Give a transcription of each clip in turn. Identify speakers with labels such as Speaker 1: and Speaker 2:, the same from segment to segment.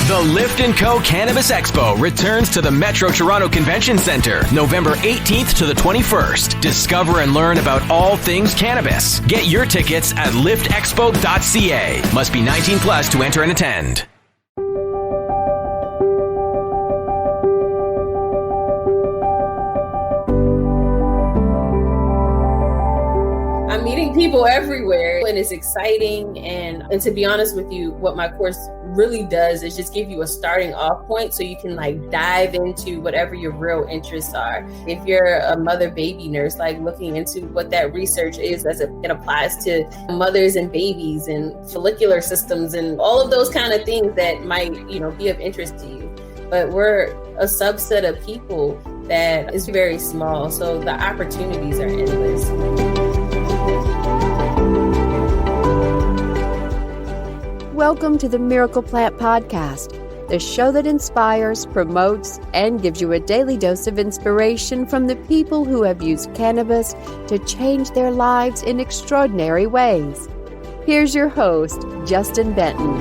Speaker 1: The Lift & Co. Cannabis Expo returns to the Metro Toronto Convention Centre, November 18th to the 21st. Discover and learn about all things cannabis. Get your tickets at liftexpo.ca. Must be 19 plus to enter and attend.
Speaker 2: I'm meeting people everywhere and it's exciting. And to be honest with you, what my course really does is just give you a starting off point so you can dive into whatever your real interests are. If you're a mother-baby nurse, looking into what that research is as it applies to mothers and babies and follicular systems and all of those kind of things that might, be of interest to you. But we're a subset of people that is very small, so the opportunities are endless.
Speaker 3: Welcome to the Miracle Plant Podcast, the show that inspires, promotes, and gives you a daily dose of inspiration from the people who have used cannabis to change their lives in extraordinary ways. Here's your host, Justin Benton.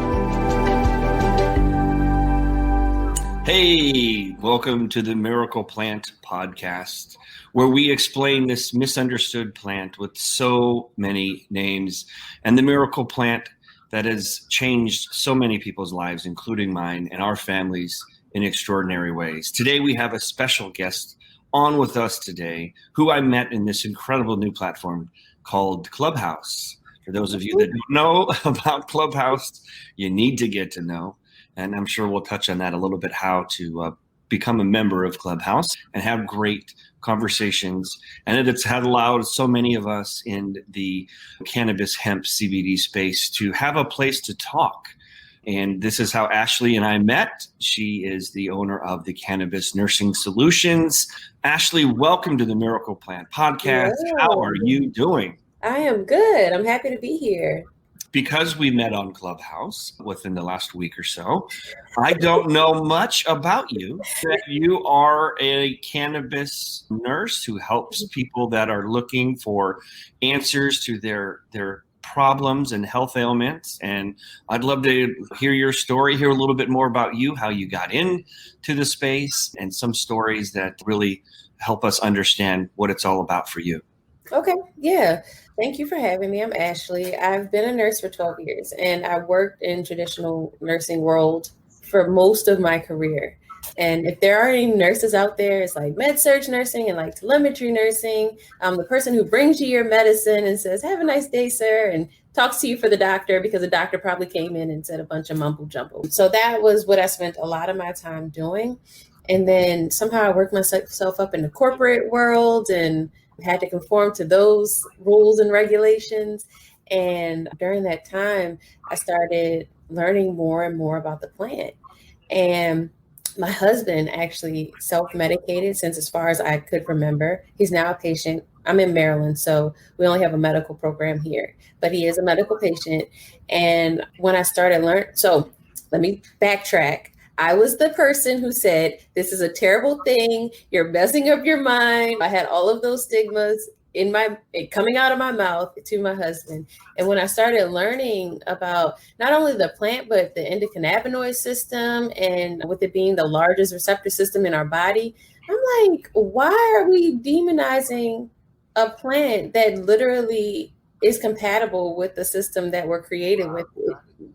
Speaker 4: Hey, welcome to the Miracle Plant Podcast, where we explain this misunderstood plant with so many names, and the miracle plant that has changed so many people's lives, including mine and our families, in extraordinary ways. Today, we have a special guest on with us today, who I met in this incredible new platform called Clubhouse. For those of you that don't know about Clubhouse, you need to get to know. And I'm sure we'll touch on that a little bit, how to become a member of Clubhouse and have great conversations. And it's had allowed so many of us in the cannabis hemp CBD space to have a place to talk. And this is how Ashley and I met. She is the owner of the Cannabis Nursing Solutions. Ashley, welcome to the Miracle Plant Podcast.
Speaker 2: Hello.
Speaker 4: How are you doing?
Speaker 2: I am good. I'm happy to be here.
Speaker 4: Because we met on Clubhouse within the last week or so, I don't know much about you. That you are a cannabis nurse who helps people that are looking for answers to their problems and health ailments. And I'd love to hear your story, hear a little bit more about you, how you got into the space, and some stories that really help us understand what it's all about for you.
Speaker 2: Okay, yeah. Thank you for having me. I'm Ashley. I've been a nurse for 12 years and I worked in traditional nursing world for most of my career. And if there are any nurses out there, it's like med-surg nursing and telemetry nursing. I'm the person who brings you your medicine and says, "Have a nice day, sir," and talks to you for the doctor because the doctor probably came in and said a bunch of mumble jumble. So that was what I spent a lot of my time doing. And then somehow I worked myself up in the corporate world and had to conform to those rules and regulations. And during that time, I started learning more and more about the plant. And my husband actually self-medicated since as far as I could remember. He's now a patient. I'm in Maryland, so we only have a medical program here, but he is a medical patient. And when I started learning, so let me backtrack. I was the person who said, "This is a terrible thing. You're messing up your mind." I had all of those stigmas coming out of my mouth to my husband. And when I started learning about not only the plant, but the endocannabinoid system, and with it being the largest receptor system in our body, I'm like, why are we demonizing a plant that literally is compatible with the system that we're created with,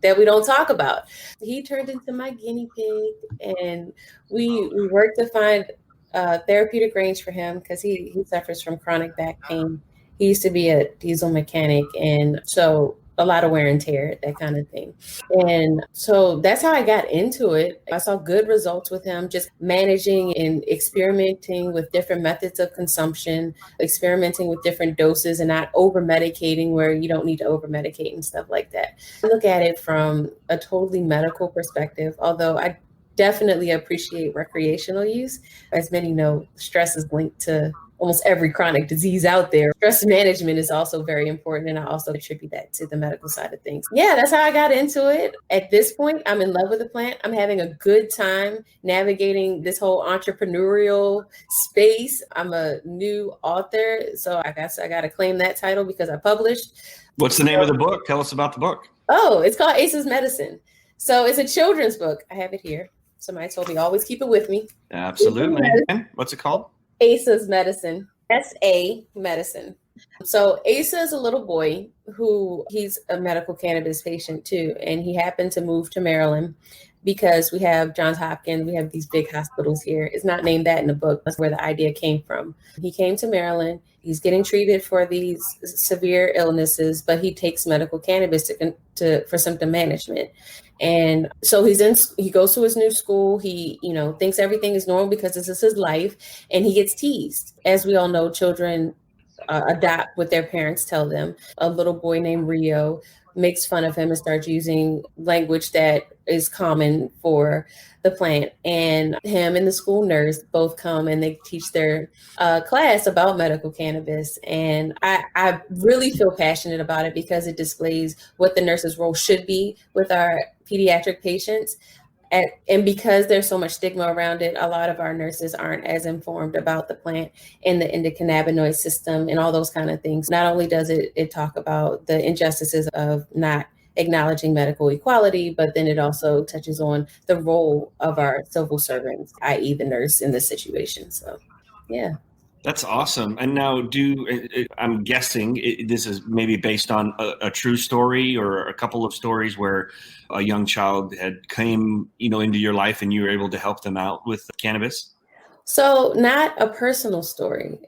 Speaker 2: that we don't talk about? He turned into my guinea pig, and we worked to find a therapeutic range for him because he suffers from chronic back pain. He used to be a diesel mechanic, and so a lot of wear and tear, that kind of thing. And so that's how I got into it. I saw good results with him, just managing and experimenting with different methods of consumption, experimenting with different doses and not over-medicating where you don't need to over-medicate and stuff like that. I look at it from a totally medical perspective, although I definitely appreciate recreational use. As many know, stress is linked to almost every chronic disease out there. Stress management is also very important, and I also attribute that to the medical side of things. Yeah, that's how I got into it. At this point, I'm in love with the plant. I'm having a good time navigating this whole entrepreneurial space. I'm a new author, so I guess I got to claim that title because I published.
Speaker 4: What's the name of the book? Tell us about the book.
Speaker 2: Oh, it's called Ace's Medicine. So it's a children's book. I have it here. Somebody told me always keep it with me.
Speaker 4: Absolutely. And what's it called?
Speaker 2: Asa's Medicine. S.A. Medicine. So Asa is a little boy who he's a medical cannabis patient too. And he happened to move to Maryland because we have Johns Hopkins. We have these big hospitals here. It's not named that in the book. That's where the idea came from. He came to Maryland. He's getting treated for these severe illnesses, but he takes medical cannabis for symptom management. And so he goes to his new school. He, thinks everything is normal because this is his life, and he gets teased. As we all know, children adopt what their parents tell them. A little boy named Rio makes fun of him and starts using language that is common for the plant. And him and the school nurse both come and they teach their class about medical cannabis. And I really feel passionate about it because it displays what the nurse's role should be with our pediatric patients. And because there's so much stigma around it, a lot of our nurses aren't as informed about the plant and the endocannabinoid system and all those kind of things. Not only does it talk about the injustices of not acknowledging medical equality, but then it also touches on the role of our civil servants, i.e. the nurse in this situation. So, yeah.
Speaker 4: That's awesome. And now I'm guessing this is maybe based on a true story or a couple of stories where a young child had came, into your life and you were able to help them out with cannabis?
Speaker 2: So not a personal story.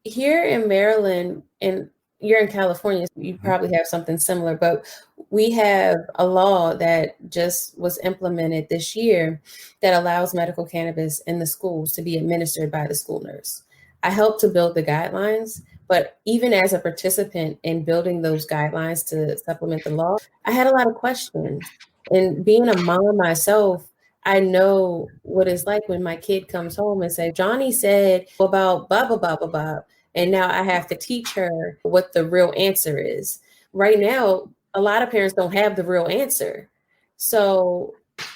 Speaker 2: Here in Maryland, and you're in California, so you probably have something similar, but we have a law that just was implemented this year that allows medical cannabis in the schools to be administered by the school nurse. I helped to build the guidelines, but even as a participant in building those guidelines to supplement the law, I had a lot of questions. And being a mom myself, I know what it's like when my kid comes home and say, Johnny said about blah, blah, blah, blah, blah. And now I have to teach her what the real answer is. Right now, a lot of parents don't have the real answer. So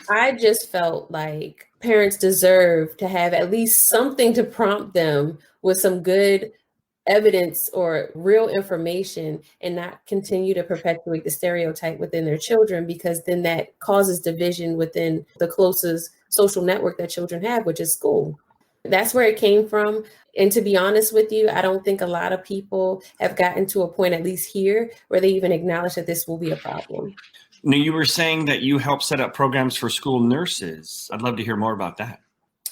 Speaker 2: I just felt like parents deserve to have at least something to prompt them with some good evidence or real information and not continue to perpetuate the stereotype within their children, because then that causes division within the closest social network that children have, which is school. That's where it came from. And to be honest with you, I don't think a lot of people have gotten to a point, at least here, where they even acknowledge that this will be a problem.
Speaker 4: Now, you were saying that you help set up programs for school nurses. I'd love to hear more about that.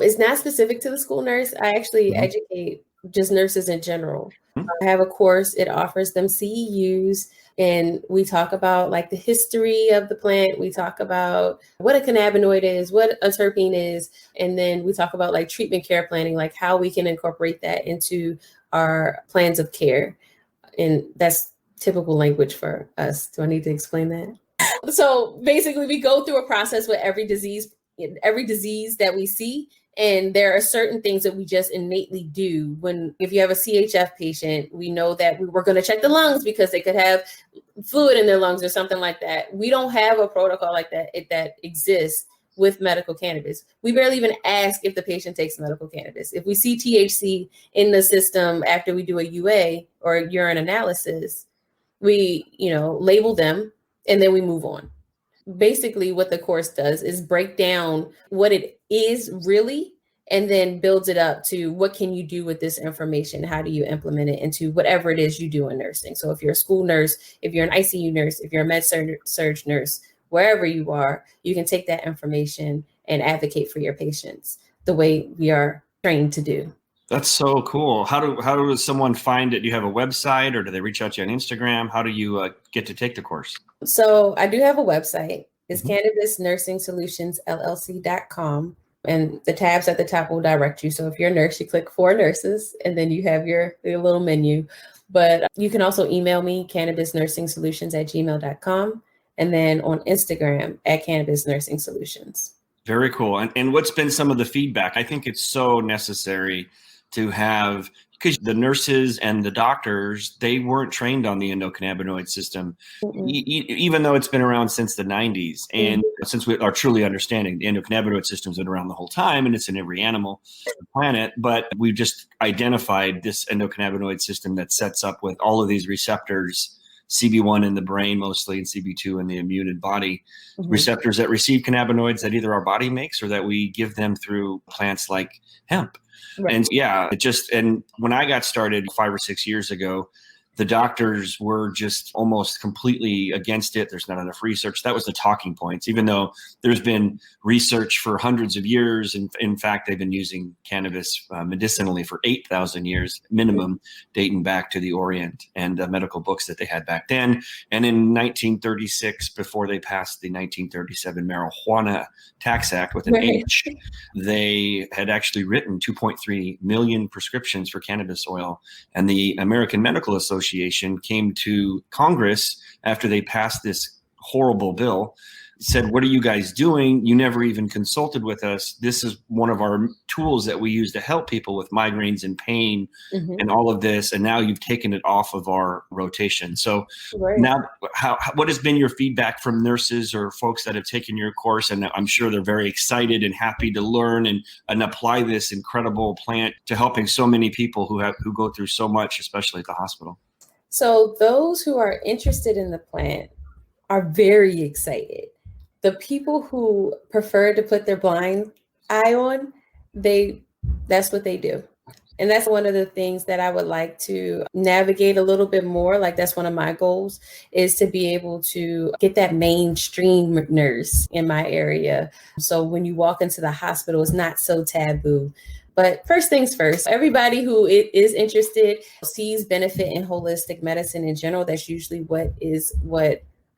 Speaker 2: It's not specific to the school nurse. I actually educate just nurses in general. I have a course. It offers them CEUs, and we talk about like the history of the plant. We talk about what a cannabinoid is, what a terpene is, and then we talk about like treatment care planning, like how we can incorporate that into our plans of care. And that's typical language for us. Do I need to explain that? So basically, we go through a process with every disease that we see. And there are certain things that we just innately do. If you have a CHF patient, we know that we're going to check the lungs because they could have fluid in their lungs or something like that. We don't have a protocol like that that exists with medical cannabis. We barely even ask if the patient takes medical cannabis. If we see THC in the system after we do a UA or a urine analysis, we, label them and then we move on. Basically, what the course does is break down what it is really, and then builds it up to what can you do with this information? How do you implement it into whatever it is you do in nursing? So if you're a school nurse, if you're an ICU nurse, if you're a med-surg nurse, wherever you are, you can take that information and advocate for your patients the way we are trained to do.
Speaker 4: That's so cool. How does someone find it? Do you have a website, or do they reach out to you on Instagram? How do you get to take the course?
Speaker 2: So I do have a website. It's cannabis-nursing-solutions-llc.com. And the tabs at the top will direct you. So if you're a nurse, you click for nurses, and then you have your little menu. But you can also email me, cannabis-nursing-solutions@gmail.com. And then on Instagram at Cannabis Nursing Solutions.
Speaker 4: Very cool. And what's been some of the feedback? I think it's so necessary to have, because the nurses and the doctors, they weren't trained on the endocannabinoid system, even though it's been around since the 90s. And since we are truly understanding, the endocannabinoid system's been around the whole time, and it's in every animal on the planet. But we've just identified this endocannabinoid system that sets up with all of these receptors CB1 in the brain mostly and CB2 in the immune body, receptors that receive cannabinoids that either our body makes or that we give them through plants like hemp.
Speaker 2: Right.
Speaker 4: And yeah, and when I got started 5 or 6 years ago, the doctors were just almost completely against it. There's not enough research. That was the talking points, even though there's been research for hundreds of years. And in fact, they've been using cannabis medicinally for 8,000 years minimum, dating back to the Orient and medical books that they had back then. And in 1936, before they passed the 1937 Marijuana Tax Act with an H, they had actually written 2.3 million prescriptions for cannabis oil. And the American Medical Association came to Congress after they passed this horrible bill, said, "What are you guys doing? You never even consulted with us. This is one of our tools that we use to help people with migraines and pain and all of this. And now you've taken it off of our rotation." So now what has been your feedback from nurses or folks that have taken your course? And I'm sure they're very excited and happy to learn and apply this incredible plant to helping so many people who go through so much, especially at the hospital.
Speaker 2: So those who are interested in the plant are very excited. The people who prefer to put their blind eye on, that's what they do. And that's one of the things that I would like to navigate a little bit more. Like that's one of my goals, is to be able to get that mainstream nurse in my area. So when you walk into the hospital, it's not so taboo. But first things first, everybody who is interested sees benefit in holistic medicine in general. That's usually what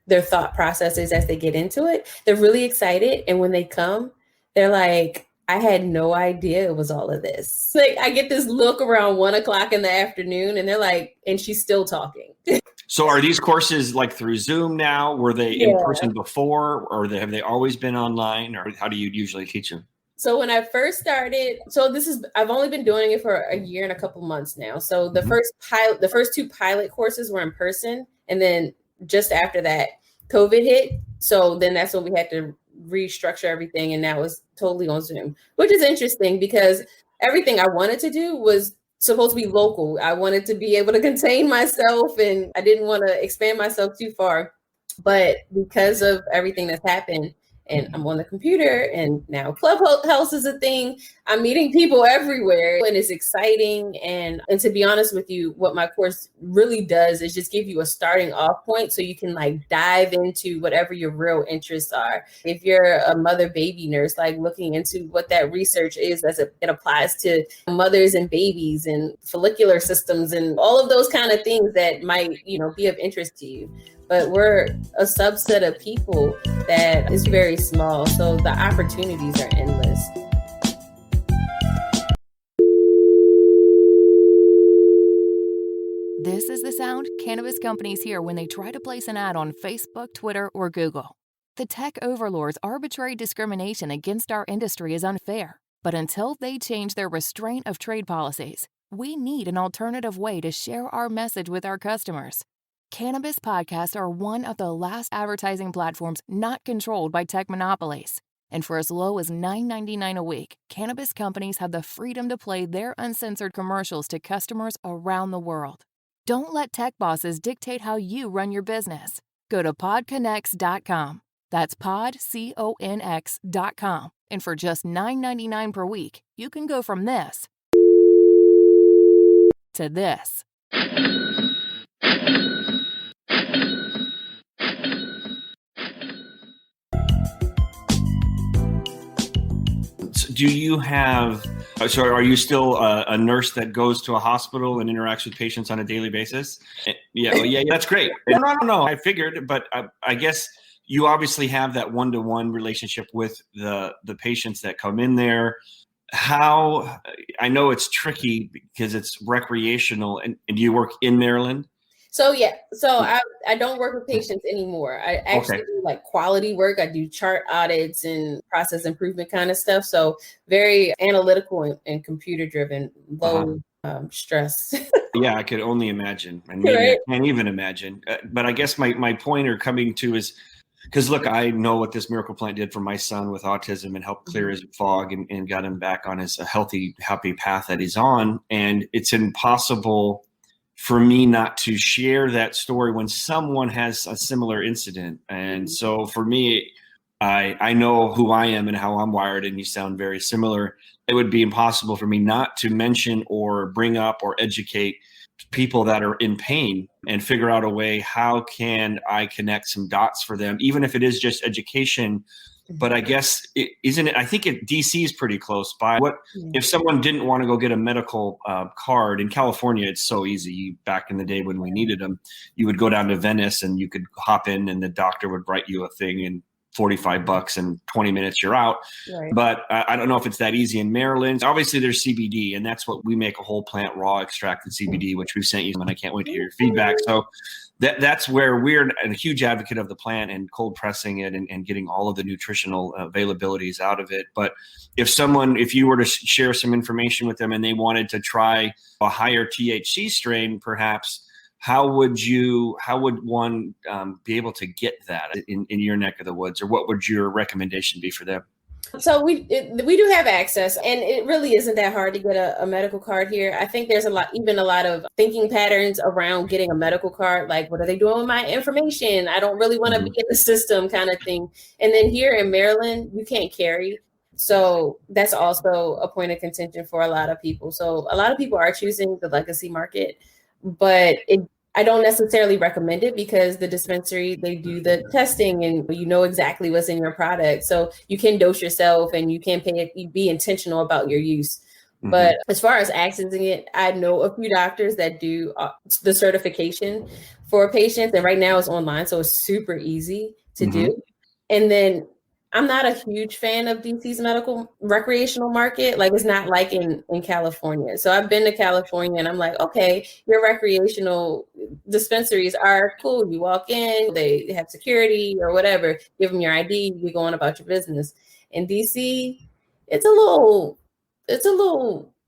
Speaker 2: their thought process is as they get into it. They're really excited. And when they come, they're like, I had no idea it was all of this. Like I get this look around 1:00 in the afternoon and they're like, and she's still talking.
Speaker 4: So are these courses like through Zoom now? Were they in person before, or have they always been online, or how do you usually teach them?
Speaker 2: So when I first started, I've only been doing it for a year and a couple months now. So the first 2 pilot courses were in person. And then just after that, COVID hit. So then that's when we had to restructure everything. And that was totally on Zoom, which is interesting because everything I wanted to do was supposed to be local. I wanted to be able to contain myself and I didn't want to expand myself too far. But because of everything that's happened, and I'm on the computer, and now Clubhouse is a thing. I'm meeting people everywhere, and it's exciting. And to be honest with you, what my course really does is just give you a starting off point so you can like dive into whatever your real interests are. If you're a mother-baby nurse, like looking into what that research is as it applies to mothers and babies and follicular systems and all of those kind of things that might, be of interest to you. But we're a subset of people that is very small. So the opportunities are endless.
Speaker 5: This is the sound cannabis companies hear when they try to place an ad on Facebook, Twitter, or Google. The tech overlords' arbitrary discrimination against our industry is unfair. But until they change their restraint of trade policies, we need an alternative way to share our message with our customers. Cannabis Podcasts are one of the last advertising platforms not controlled by tech monopolies. And for as low as $9.99 a week, cannabis companies have the freedom to play their uncensored commercials to customers around the world. Don't let tech bosses dictate how you run your business. Go to podCONX.com. That's podCONX.com. And for just $9.99 per week, you can go from this to this.
Speaker 4: Do you have, so are you still a nurse that goes to a hospital and interacts with patients on a daily basis? Yeah, that's great. No, I figured, but I guess you obviously have that one-to-one relationship with the patients that come in there. How, I know it's tricky because it's recreational, and do you work in Maryland?
Speaker 2: So I don't work with patients anymore. I actually do like quality work. I do chart audits and process improvement kind of stuff. So very analytical and computer driven, low stress.
Speaker 4: Yeah, I could only imagine. And maybe I can't even imagine. But I guess my pointer coming to is, because look, I know what this miracle plant did for my son with autism and helped clear his fog and got him back on his healthy, happy path that he's on. And it's impossible for me not to share that story when someone has a similar incident. And so for me, I know who I am and how I'm wired, and you sound very similar. It would be impossible for me not to mention or bring up or educate people that are in pain and figure out a way, how can I connect some dots for them, even if it is just education. But I guess, I think DC is pretty close by. What if someone didn't want to go get a medical card? In California, it's so easy. Back in the day when we needed them, you would go down to Venice and you could hop in and the doctor would write you a thing and $45 and 20 minutes you're out. Right. But I don't know if it's that easy in Maryland. Obviously there's CBD, and that's what we make, a whole plant raw extracted CBD, which we've sent you, and I can't wait to hear your feedback. So that's where we're a huge advocate of the plant and cold pressing it and getting all of the nutritional availabilities out of it. But if you were to share some information with them and they wanted to try a higher THC strain, perhaps, how would one be able to get that in your neck of the woods, or what would your recommendation be for them?
Speaker 2: So we do have access, and it really isn't that hard to get a medical card here. I think there's a lot of thinking patterns around getting a medical card, like, what are they doing with my information? I don't really want to be in the system, kind of thing. And then here in Maryland, you can't carry. So that's also a point of contention for a lot of people. So a lot of people are choosing the legacy market, but I don't necessarily recommend it, because the dispensary, they do the testing and you know exactly what's in your product. So you can dose yourself and you can be intentional about your use. Mm-hmm. But as far as accessing it, I know a few doctors that do the certification for patients. And right now it's online, so it's super easy to do. And then I'm not a huge fan of DC's medical recreational market. Like, it's not like in California. So I've been to California and I'm like, okay, your recreational dispensaries are cool. You walk in, they have security or whatever, give them your ID, you go on about your business. In DC, it's a little,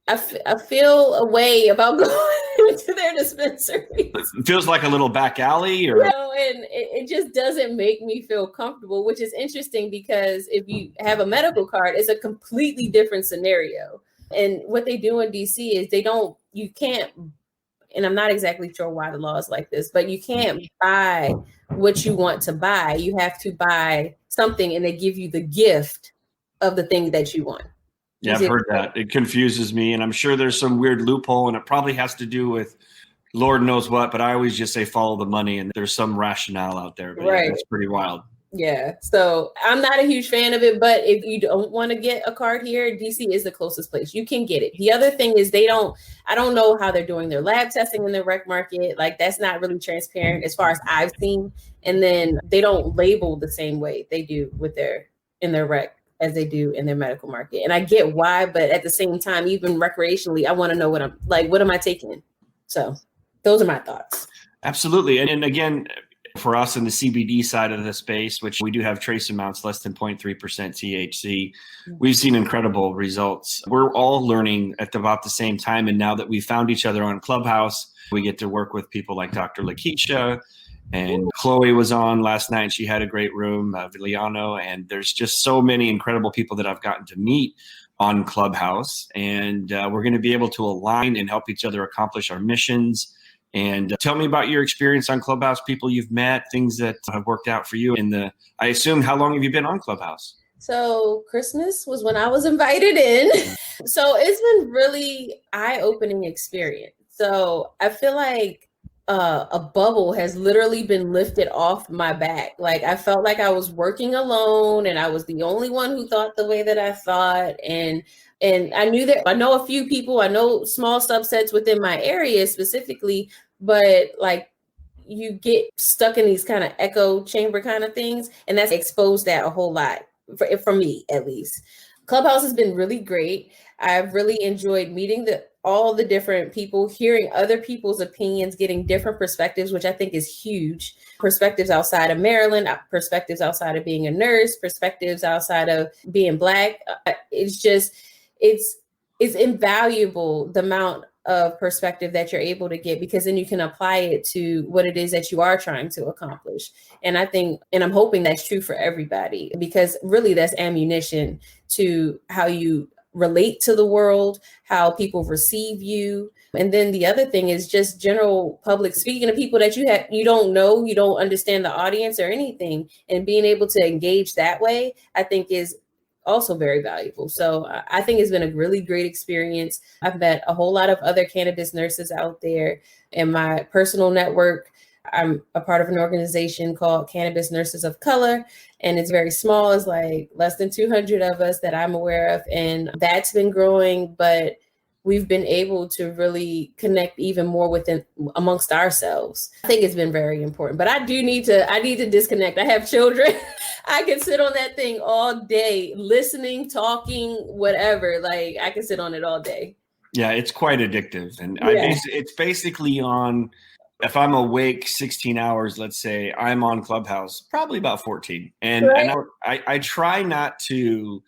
Speaker 2: I feel a way about going to their dispensary.
Speaker 4: It feels like a little back alley, or
Speaker 2: and it just doesn't make me feel comfortable, which is interesting, because if you have a medical card, it's a completely different scenario. And what they do in DC is you can't, and I'm not exactly sure why the law is like this, but you can't buy what you want to buy. You have to buy something and they give you the gift of the thing that you want.
Speaker 4: Yeah, I've heard that. It confuses me, and I'm sure there's some weird loophole, and it probably has to do with Lord knows what, but I always just say follow the money, and there's some rationale out there. But right. Yeah, it's pretty wild.
Speaker 2: Yeah, so I'm not a huge fan of it, but if you don't want to get a card here, DC is the closest place. You can get it. The other thing is I don't know how they're doing their lab testing in the rec market. Like, that's not really transparent as far as I've seen. And then they don't label the same way they do in their rec as they do in their medical market. And I get why, but at the same time, even recreationally, I want to know what am I taking? So those are my thoughts.
Speaker 4: Absolutely. And again, for us in the CBD side of the space, which we do have trace amounts less than 0.3% THC, we've seen incredible results. We're all learning at about the same time. And now that we found each other on Clubhouse, we get to work with people like Dr. Lakeisha, and Chloe was on last night. She had a great room, Viliano, and there's just so many incredible people that I've gotten to meet on Clubhouse. And we're going to be able to align and help each other accomplish our missions. And tell me about your experience on Clubhouse, people you've met, things that have worked out for you. I assume, how long have you been on Clubhouse?
Speaker 2: So Christmas was when I was invited in. So it's been really eye-opening experience. So I feel like a bubble has literally been lifted off my back. Like, I felt like I was working alone and I was the only one who thought the way that I thought. And I knew that I know a few people, I know small subsets within my area specifically, but like, you get stuck in these kind of echo chamber kind of things. And that's exposed that a whole lot for me, at least. Clubhouse has been really great. I've really enjoyed meeting all the different people, hearing other people's opinions, getting different perspectives, which I think is huge. Perspectives outside of Maryland, perspectives outside of being a nurse, perspectives outside of being Black. It's invaluable, the amount of perspective that you're able to get, because then you can apply it to what it is that you are trying to accomplish. And I'm hoping that's true for everybody, because really that's ammunition to how you relate to the world, how people receive you. And then the other thing is just general public speaking to people that you don't know, you don't understand the audience or anything, and being able to engage that way, I think is also very valuable. So I think it's been a really great experience. I've met a whole lot of other cannabis nurses out there in my personal network. I'm a part of an organization called Cannabis Nurses of Color, and it's very small. It's like less than 200 of us that I'm aware of, and that's been growing, but we've been able to really connect even more within amongst ourselves. I think it's been very important, but I need to disconnect. I have children. I can sit on that thing all day, listening, talking, whatever. Like I can sit on it all day.
Speaker 4: Yeah, it's quite addictive. And
Speaker 2: Yeah.
Speaker 4: it's basically on, if I'm awake 16 hours, let's say, I'm on Clubhouse, probably about 14. And
Speaker 2: Right.
Speaker 4: and I try not to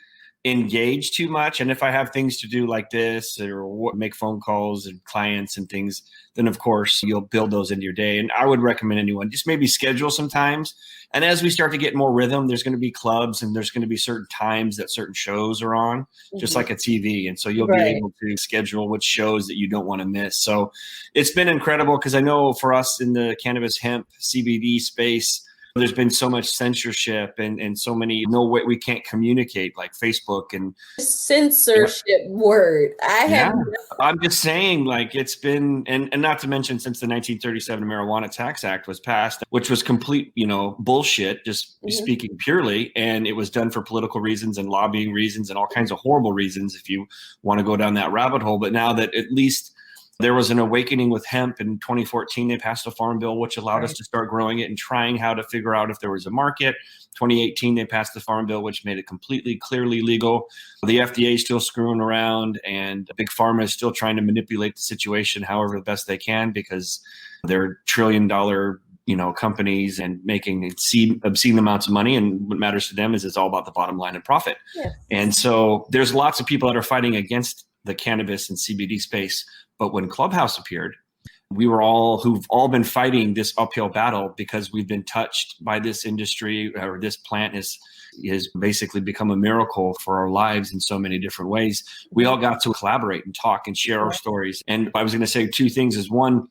Speaker 4: engage too much. And if I have things to do like this or make phone calls and clients and things, then of course you'll build those into your day. And I would recommend anyone just maybe schedule some times. And as we start to get more rhythm, there's going to be clubs and there's going to be certain times that certain shows are on, just like a TV. And so you'll be able to schedule which shows that you don't want to miss. So it's been incredible because I know for us in the cannabis hemp CBD space, there's been so much censorship and so many no way we can't communicate, like Facebook and
Speaker 2: Censorship word.
Speaker 4: I'm just saying, like, it's been, and not to mention since the 1937 Marijuana Tax Act was passed, which was complete, bullshit, just speaking purely. And it was done for political reasons and lobbying reasons and all kinds of horrible reasons if you want to go down that rabbit hole. But now that at least there was an awakening with hemp in 2014. They passed a farm bill, which allowed us to start growing it and trying how to figure out if there was a market. 2018, they passed the farm bill, which made it completely, clearly legal. The FDA is still screwing around, and Big Pharma is still trying to manipulate the situation however the best they can because they're trillion-dollar companies and making obscene amounts of money. And what matters to them is it's all about the bottom line and profit. Yeah. And so there's lots of people that are fighting against the cannabis and CBD space. But when Clubhouse appeared, who've all been fighting this uphill battle because we've been touched by this industry, or this plant has basically become a miracle for our lives in so many different ways. We all got to collaborate and talk and share our stories. And I was going to say two things is one,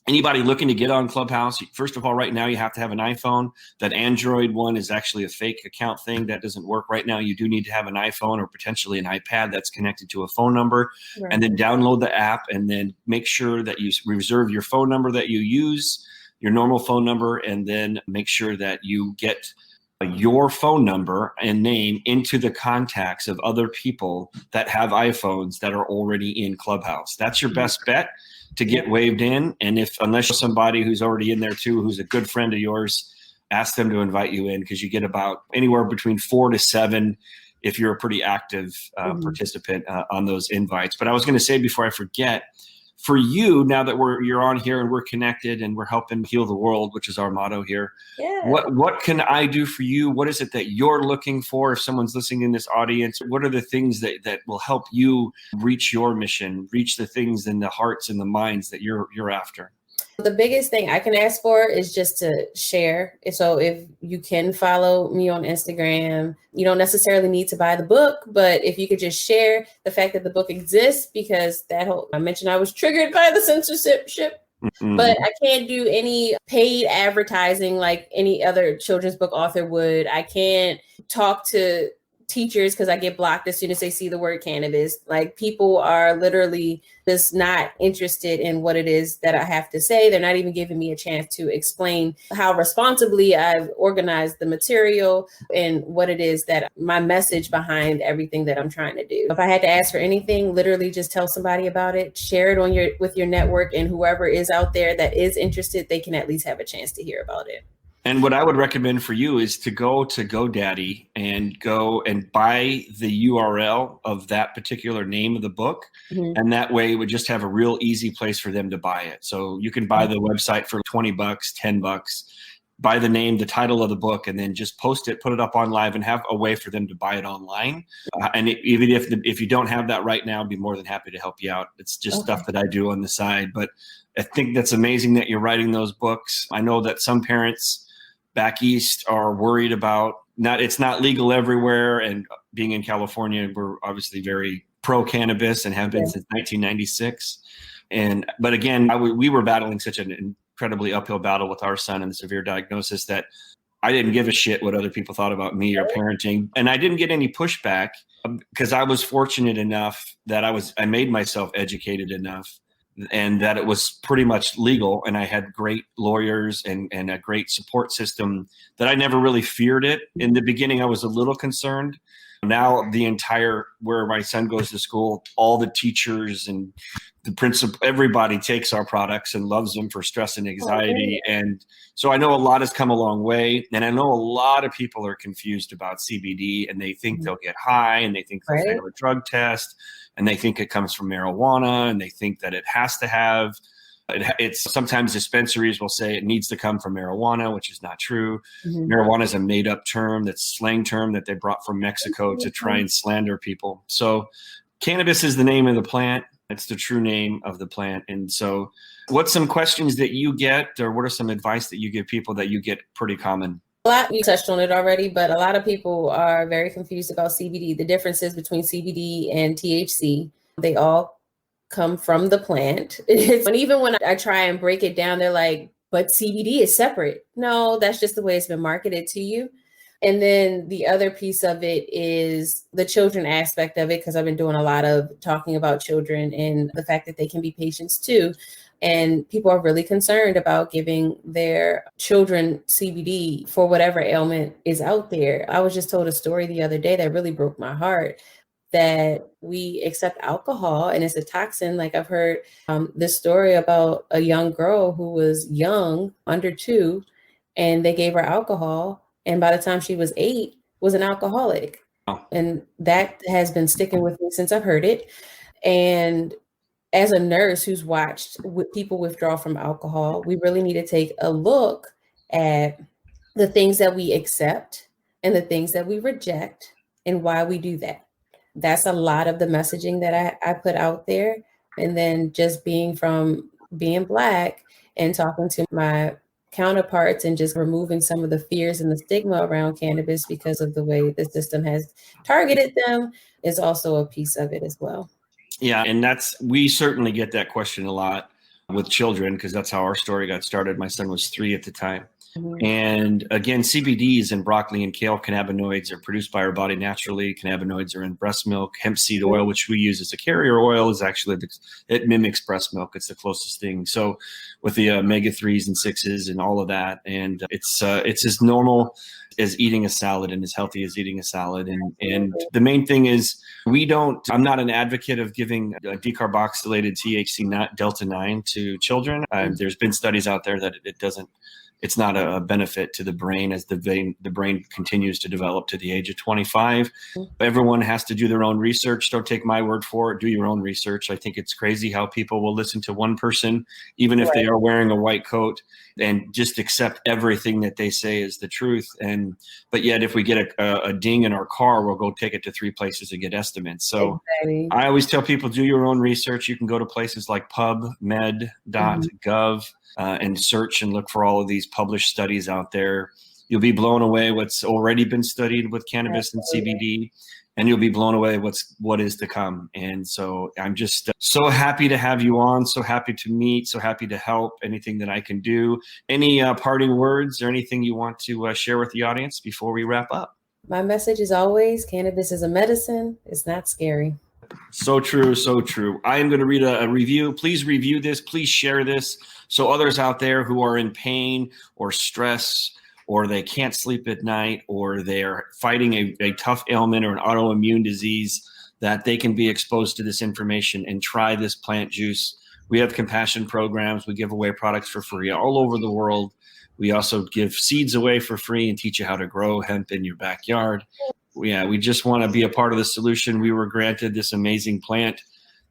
Speaker 4: anybody looking to get on Clubhouse, first of all, right now you have to have an iPhone. That Android one is actually a fake account thing. That doesn't work right now. You do need to have an iPhone or potentially an iPad that's connected to a phone number, and then download the app and then make sure that you reserve your phone number that you use, your normal phone number, and then make sure that you get your phone number and name into the contacts of other people that have iPhones that are already in Clubhouse. That's your best bet to get waved in. And unless you're somebody who's already in there too, who's a good friend of yours, ask them to invite you in, because you get about anywhere between 4 to 7 if you're a pretty active participant on those invites. But I was going to say before I forget, for you, now that you're on here and we're connected and we're helping heal the world, which is our motto here. Yeah. What can I do for you? What is it that you're looking for? If someone's listening in this audience, what are the things that will help you reach your mission, reach the things in the hearts and the minds that you're after?
Speaker 2: The biggest thing I can ask for is just to share. So if you can follow me on Instagram, you don't necessarily need to buy the book, but if you could just share the fact that the book exists, because I mentioned I was triggered by the censorship, but I can't do any paid advertising like any other children's book author would. I can't talk to teachers because I get blocked as soon as they see the word cannabis. Like, people are literally just not interested in what it is that I have to say. They're not even giving me a chance to explain how responsibly I've organized the material and what it is that my message behind everything that I'm trying to do. If I had to ask for anything, literally just tell somebody about it, share it with your network, and whoever is out there that is interested, they can at least have a chance to hear about it.
Speaker 4: And what I would recommend for you is to go to GoDaddy and go and buy the URL of that particular name of the book. And that way it would just have a real easy place for them to buy it. So you can buy the website for $20, $10, buy the name, the title of the book, and then just post it, put it up on live, and have a way for them to buy it online. And even if you don't have that right now, I'd be more than happy to help you out. It's just stuff that I do on the side. But I think that's amazing that you're writing those books. I know that some parents back east are worried about it's not legal everywhere. And being in California, we're obviously very pro-cannabis and have been since 1996. But again, we were battling such an incredibly uphill battle with our son and the severe diagnosis that I didn't give a shit what other people thought about me or parenting. And I didn't get any pushback because I was fortunate enough that I made myself educated enough and that it was pretty much legal. And I had great lawyers and a great support system that I never really feared it. In the beginning, I was a little concerned. Now where my son goes to school, all the teachers and the principal, everybody takes our products and loves them for stress and anxiety. And so I know a lot has come a long way. And I know a lot of people are confused about CBD and they think they'll get high and they think they'll fail a drug test and they think it comes from marijuana and they think that it has to have. It's sometimes dispensaries will say it needs to come from marijuana, which is not true. Marijuana is a made up term, that's slang term that they brought from Mexico to try and slander people. So cannabis is the name of the plant. It's the true name of the plant. And so what's some questions that you get, or what are some advice that you give people that you get pretty common?
Speaker 2: A lot, you touched on it already, but a lot of people are very confused about CBD, the differences between CBD and THC. They all come from the plant. And even when I try and break it down, they're like, but CBD is separate. No, that's just the way it's been marketed to you. And then the other piece of it is the children aspect of it, because I've been doing a lot of talking about children and the fact that they can be patients too. And people are really concerned about giving their children CBD for whatever ailment is out there. I was just told a story the other day that really broke my heart, that we accept alcohol and it's a toxin. Like I've heard this story about a young girl who was young, under 2, and they gave her alcohol. And by the time she was 8, was an alcoholic.
Speaker 4: Oh.
Speaker 2: And that has been sticking with me since I've heard it. And as a nurse who's watched people withdraw from alcohol, we really need to take a look at the things that we accept and the things that we reject and why we do that. That's a lot of the messaging that I put out there. And then just being Black and talking to my counterparts and just removing some of the fears and the stigma around cannabis because of the way the system has targeted them is also a piece of it as well.
Speaker 4: Yeah. And we certainly get that question a lot with children because that's how our story got started. My son was 3 at the time. And again, CBDs and broccoli and kale cannabinoids are produced by our body naturally. Cannabinoids are in breast milk. Hemp seed oil, which we use as a carrier oil, is actually, it mimics breast milk. It's the closest thing. So with the omega-3s and 6s and all of that. And it's as normal as eating a salad and as healthy as eating a salad. And the main thing is I'm not an advocate of giving decarboxylated THC, not Delta 9 to children. There's been studies out there that it's not a benefit to the brain as the brain continues to develop to the age of 25. Everyone has to do their own research. Don't take my word for it. Do your own research. I think it's crazy how people will listen to one person, even if they are wearing a white coat, and just accept everything that they say is the truth. But yet if we get a ding in our car, we'll go take it to 3 places to get estimates. So I always tell people, do your own research. You can go to places like pubmed.gov. And search and look for all of these published studies out there. You'll be blown away what's already been studied with cannabis and CBD, and you'll be blown away what is to come. And so I'm just so happy to have you on, so happy to meet, so happy to help, anything that I can do. Any parting words or anything you want to share with the audience before we wrap up?
Speaker 2: My message is always, cannabis is a medicine. It's not scary.
Speaker 4: So true, so true. I am going to read a review. Please review this. Please share this so others out there who are in pain or stress, or they can't sleep at night, or they're fighting a tough ailment or an autoimmune disease, that they can be exposed to this information and try this plant juice. We have compassion programs. We give away products for free all over the world. We also give seeds away for free and teach you how to grow hemp in your backyard. We just want to be a part of the solution. We were granted this amazing plant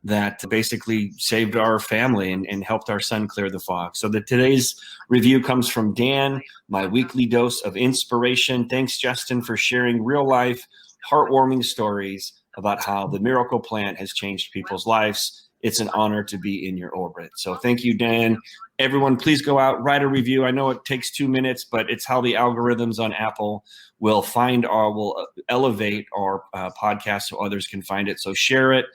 Speaker 4: that basically saved our family and helped our son clear the fog. So today's review comes from Dan, my weekly dose of inspiration. Thanks, Justin, for sharing real life, heartwarming stories about how the miracle plant has changed people's lives. it's an honor to be in your orbit. So thank you, Dan. Everyone, please go out, write a review. I know it takes 2 minutes, but it's how the algorithms on Apple will elevate our podcast so others can find it. So share it,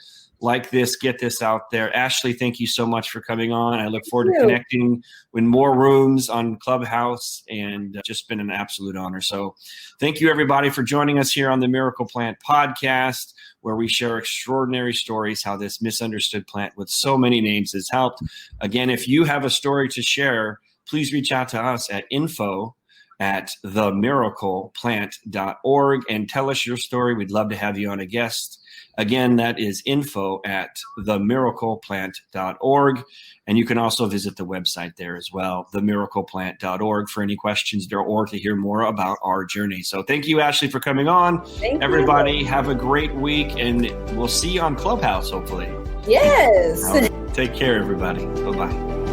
Speaker 4: like this, get this out there. Ashley, thank you so much for coming on. I look forward to connecting with more rooms on Clubhouse, and just been an absolute honor. So thank you, everybody, for joining us here on the Miracle Plant Podcast, where we share extraordinary stories, how this misunderstood plant with so many names has helped. Again, if you have a story to share, please reach out to us at info@themiracleplant.org and tell us your story. We'd love to have you on a guest. Again, that is info@themiracleplant.org. And you can also visit the website there as well, themiracleplant.org, for any questions there or to hear more about our journey. So thank you, Ashley, for coming on. Everybody, have a great week, and we'll see you on Clubhouse, hopefully.
Speaker 2: Yes.
Speaker 4: Take care, everybody. Bye-bye.